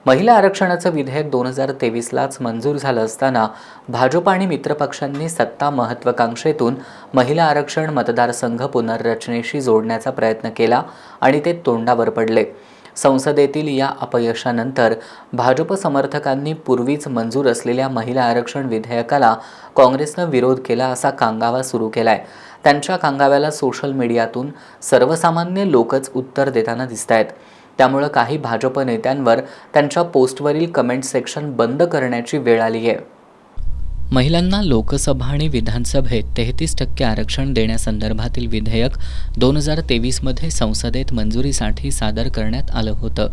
महिला आरक्षणाचं विधेयक 2023लाच मंजूर झालं असताना भाजप आणि मित्रपक्षांनी सत्ता महत्त्वाकांक्षेतून महिला आरक्षण मतदारसंघ पुनर्रचनेशी जोडण्याचा प्रयत्न केला आणि ते तोंडावर पडले। संसदेतील या अपयशानंतर भाजप समर्थकांनी पूर्वीच मंजूर असलेल्या महिला आरक्षण विधेयकाला काँग्रेसनं विरोध केला असा कांगावा सुरू केलाय। त्यांच्या कांगाव्याला सोशल मीडियातून सर्वसामान्य लोकच उत्तर देताना दिसतायत। त्यामुळे काही भाजप नेत्यांवर त्यांच्या पोस्टवरील कमेंट सेक्शन बंद करण्याची वेळ आली आहे। महिलांना लोकसभा आणि विधानसभेत 33% आरक्षण देण्यासंदर्भातील विधेयक 2023मध्ये संसदेत मंजुरीसाठी सादर करण्यात आलं होतं।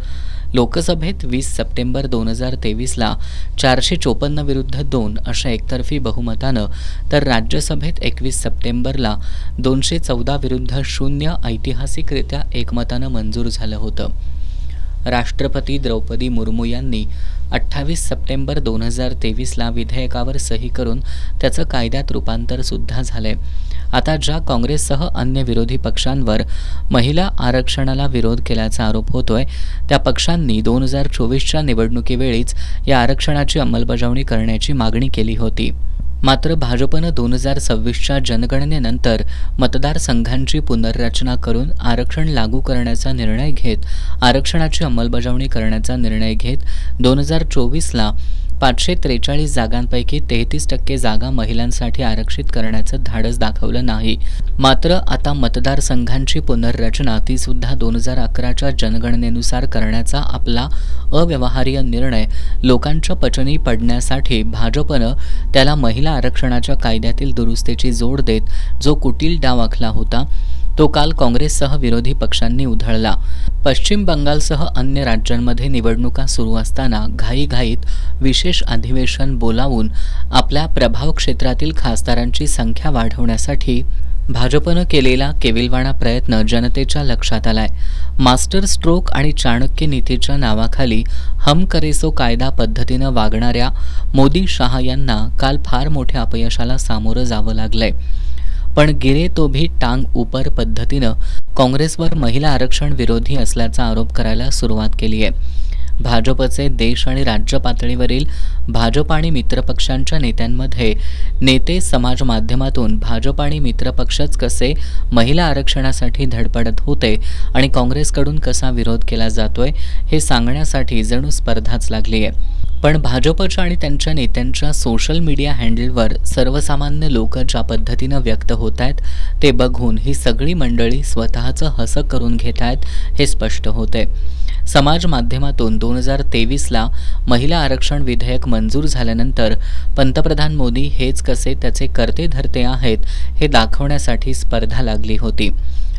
लोकसभेत 20 सप्टेंबर 2023ला 454 विरुद्ध 2 अशा एकतर्फी बहुमतानं तर राज्यसभेत 21 सप्टेंबरला 214 विरुद्ध 0 ऐतिहासिकरित्या एकमतानं मंजूर झालं होतं। राष्ट्रपती द्रौपदी मुर्मू यांनी 28 सप्टेंबर 2023ला विधेयकावर सही करून त्याचं कायद्यात रूपांतर सुद्धा झालंय। आता ज्या काँग्रेससह अन्य विरोधी पक्षांवर महिला आरक्षणाला विरोध केल्याचा आरोप होतोय, त्या पक्षांनी 2024च्या निवडणुकीवेळीच या आरक्षणाची अंमलबजावणी करण्याची मागणी केली होती। मात्र भाजपनं 2026च्या जनगणनेनंतर मतदारसंघांची पुनर्रचना करून आरक्षण लागू करण्याचा निर्णय घेत आरक्षणाची अंमलबजावणी करण्याचा निर्णय घेत 2024ला 543 जागांपैकी 33% जागा महिलांसाठी आरक्षित करण्याचं धाडस दाखवलं नाही। मात्र आता मतदारसंघांची पुनर्रचना ती सुद्धा 2011च्या जनगणनेनुसार करण्याचा आपला अव्यवहार्य निर्णय लोकांच्या पचनी पडण्यासाठी भाजपनं त्याला महिला आरक्षणाच्या कायद्यातील दुरुस्तीची जोड देत जो कुटील डाव आखला होता तो काल काँग्रेससह विरोधी पक्षांनी उधळला। पश्चिम बंगालसह अन्य राज्यांमध्ये निवडणुका सुरू असताना घाईघाईत विशेष अधिवेशन बोलावून आपल्या प्रभाव क्षेत्रातील खासदारांची संख्या वाढवण्यासाठी भाजपनं केलेला केविलवाणा प्रयत्न जनतेच्या लक्षात आलाय। मास्टर स्ट्रोक आणि चाणक्य नीतीच्या नावाखाली हम करे सो कायदा पद्धतीनं वागणाऱ्या मोदी शहा यांना काल फार मोठ्या अपयशाला सामोरं जावं लागलंय। पण गिरे तो भी टांग ऊपर पद्धतीनं काँग्रेसवर महिला आरक्षण विरोधी असल्याचा आरोप करायला सुरुवात केली आहे। भाजपचे देश आणि राज्य पातळीवरील भाजप आणि मित्रपक्षांच्या नेत्यांमध्ये नेते समाज माध्यमातून भाजप आणि मित्रपक्षच कसे महिला आरक्षणासाठी धडपडत होते आणि काँग्रेसकडून कसा विरोध केला जातोय हे सांगण्यासाठी जणू स्पर्धाच लागली आहे। पण भाजपच्या आणि त्यांच्या नेत्यांच्या सोशल मीडिया हँडलवर सर्वसामान्य लोक ज्या पद्धतीनं व्यक्त होत आहेत ते बघून ही सगळी मंडळी स्वतःचं हसं करून घेत आहेत हे स्पष्ट होते। समाज माध्यमातून 2023ला महिला आरक्षण विधेयक मंजूर झाल्यानंतर पंतप्रधान मोदी हेच कसे त्याचे करते धरते आहेत हे दाखवण्यासाठी स्पर्धा लागली होती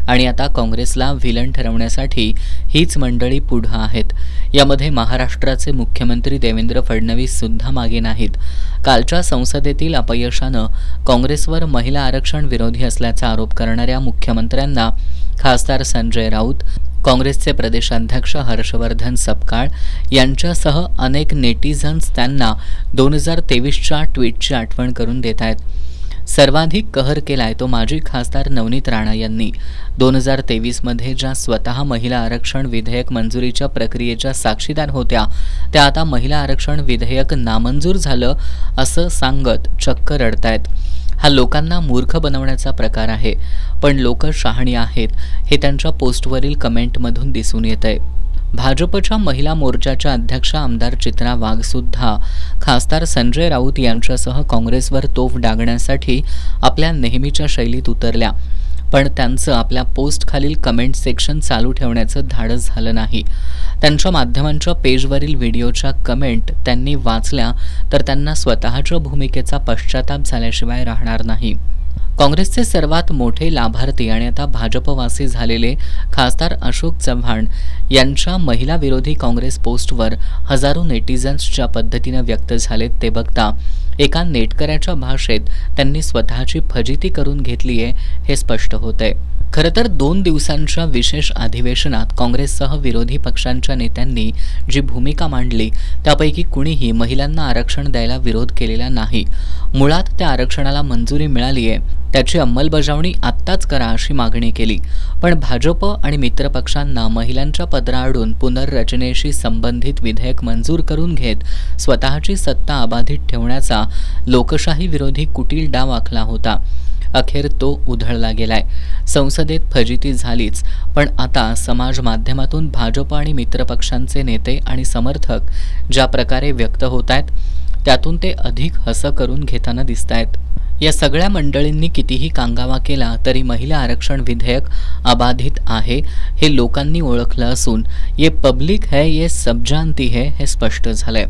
आणि आता काँग्रेसला व्हिलन ठरवण्यासाठी हीच मंडळी पुढं आहेत। यामध्ये महाराष्ट्राचे मुख्यमंत्री देवेंद्र फडणवीस सुद्धा मागे नाहीत। कालच्या संसदेतील अपयशानं काँग्रेसवर महिला आरक्षण विरोधी असल्याचा आरोप करणाऱ्या मुख्यमंत्र्यांना खासदार संजय राऊत, काँग्रेसचे प्रदेशाध्यक्ष हर्षवर्धन सपकाळ यांच्यासह अनेक नेटिझन्स त्यांना 2023च्या ट्विटची आठवण करून देत आहेत। सर्वाधिक कहर केलाय तो माजी खासदार नवनीत राणा यांनी। 2023मध्ये ज्या स्वतः महिला आरक्षण विधेयक मंजुरीच्या प्रक्रियेच्या साक्षीदार होत्या त्या आता महिला आरक्षण विधेयक नामंजूर झालं असं सांगत चक्क रडतायत। हा लोकांना मूर्ख बनवण्याचा प्रकार आहे, पण लोक शहाणी आहेत हे त्यांच्या पोस्टवरील कमेंटमधून दिसून येतंय। भाजपच्या महिला मोर्चाच्या अध्यक्ष आमदार चित्रा वाघ सुद्धा खासदार संजय राऊत यांच्यासह काँग्रेसवर तोफ डागण्यासाठी आपल्या नेहमीच्या शैलीत उतरल्या, पण त्यांचं आपल्या पोस्टखालील कमेंट सेक्शन चालू ठेवण्याचं धाडस झालं नाही। त्यांच्या माध्यमांच्या पेजवरील व्हिडिओच्या कमेंट त्यांनी वाचल्या तर त्यांना स्वतःच्या भूमिकेचा पश्चाताप झाल्याशिवाय राहणार नाही। काँग्रेसचे सर्वात मोठे लाभार्थी आणि आता भाजपवासी झालेले खासदार अशोक चव्हाण यांच्या महिला विरोधी काँग्रेस पोस्टवर हजारो नेटिझन्स ज्या पद्धतीनं व्यक्त झालेत ते बघता एका नेटकऱ्याच्या भाषेत त्यांनी स्वतःची फजिती करून घेतली आहे हे स्पष्ट होतंय। खरं तर 2 दिवसांच्या विशेष अधिवेशनात काँग्रेससह विरोधी पक्षांच्या नेत्यांनी जी भूमिका मांडली त्यापैकी कुणीही महिलांना आरक्षण द्यायला विरोध केलेला नाही. मुळात त्या आरक्षणाला मंजुरी मिळाली आहे, त्याची अंमलबजावणी आत्ताच करा अशी मागणी केली. पण भाजप आणि मित्रपक्षांना महिलांच्या पदराआडून पुनर्रचनेशी संबंधित विधेयक मंजूर करून घेत स्वतःची सत्ता अबाधित ठेवण्याचा लोकशाही विरोधी कुटील डाव आखला होता. अखेर तो उधळला गेलाय. संसदेत फजिती झालीच, पण आता समाज माध्यमातून भाजप आणि मित्रपक्षांचे नेते आणि समर्थक ज्या प्रकारे व्यक्त होत आहेत त्यातून ते अधिक हसं करून घेताना दिसत आहेत. या सगळ्या मंडळींनी कितीही कांगावा केला तरी महिला आरक्षण विधेयक अबाधित आहे हे लोकांनी ओळखलं असून ये पब्लिक है ये सब जानती है हे स्पष्ट झालंय.